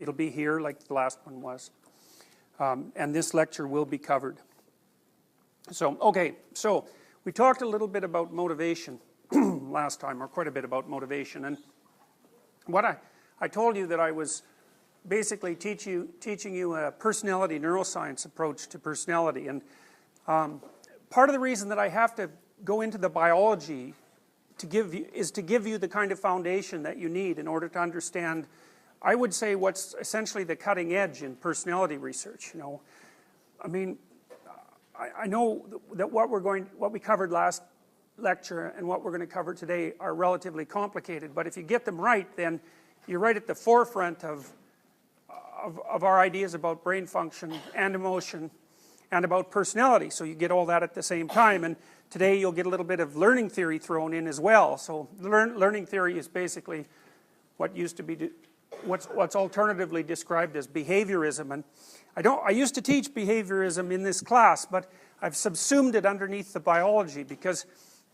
It'll be here like the last one was. And this lecture will be covered. So, okay, so we talked a little bit about motivation last time, or quite a bit about motivation. And what I told you that I was basically teaching you a personality neuroscience approach to personality. And part of the reason that I have to go into the biology is to give you the kind of foundation that you need in order to understand, I would say, what's essentially the cutting edge in personality research. You know, I mean, I know that what we covered last lecture and what we're going to cover today are relatively complicated, but if you get them right, then you're right at the forefront of our ideas about brain function and emotion and about personality. So you get all that at the same time, and today you'll get a little bit of learning theory thrown in as well. So learning theory is basically what used to be what's alternatively described as behaviorism. And I used to teach behaviorism in this class, but I've subsumed it underneath the biology, because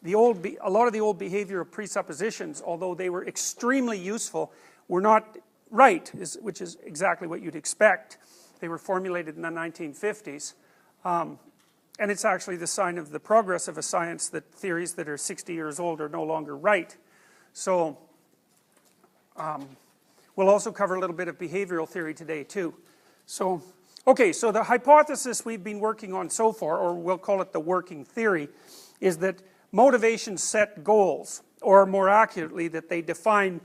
a lot of the old behavioral presuppositions, although they were extremely useful, were not right, which is exactly what you'd expect. They were formulated in the 1950s. And it's actually the sign of the progress of a science that theories that are 60 years old are no longer right. So we'll also cover a little bit of behavioral theory today too. So, okay, so the hypothesis we've been working on so far, or we'll call it the working theory, is that motivations set goals, or more accurately, that they define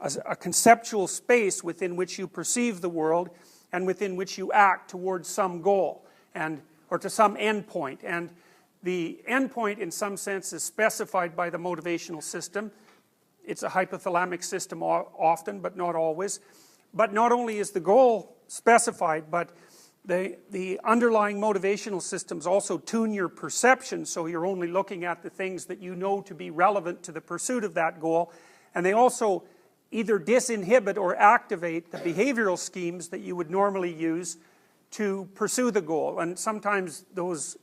a conceptual space within which you perceive the world and within which you act towards some goal, or to some endpoint. And the endpoint, in some sense, is specified by the motivational system. It's a hypothalamic system often, but not always. But not only is the goal specified, but the underlying motivational systems also tune your perception, so you're only looking at the things that you know to be relevant to the pursuit of that goal. And they also either disinhibit or activate the behavioral schemes that you would normally use to pursue the goal. And sometimes those,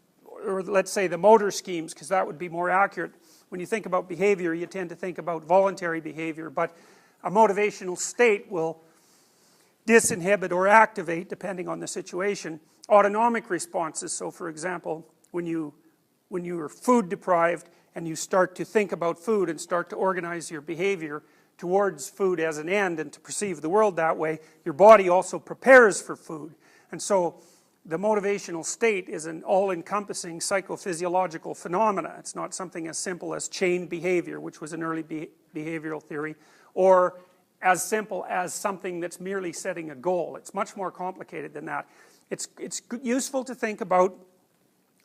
or let's say the motor schemes, because that would be more accurate. When you think about behavior, you tend to think about voluntary behavior, but a motivational state will disinhibit or activate, depending on the situation, autonomic responses. So for example, when you're food deprived and you start to think about food and start to organize your behavior towards food as an end and to perceive the world that way, your body also prepares for food. And so the motivational state is an all-encompassing psychophysiological phenomena. It's not something as simple as chain behavior, which was an early behavioral theory, or as simple as something that's merely setting a goal. It's much more complicated than that. It's useful to think about,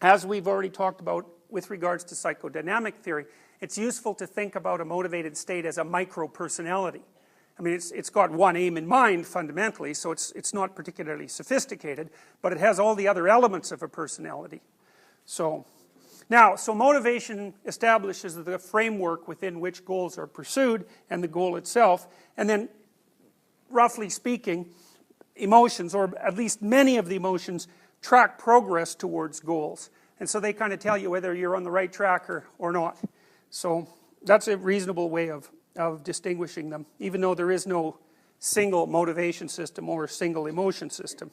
as we've already talked about with regards to psychodynamic theory, it's useful to think about a motivated state as a micro-personality. I mean, it's got one aim in mind fundamentally, so it's not particularly sophisticated, but it has all the other elements of a personality. So motivation establishes the framework within which goals are pursued and the goal itself, and then, roughly speaking, emotions, or at least many of the emotions, track progress towards goals. And so they kind of tell you whether you're on the right track or not. So that's a reasonable way of distinguishing them, even though there is no single motivation system or single emotion system.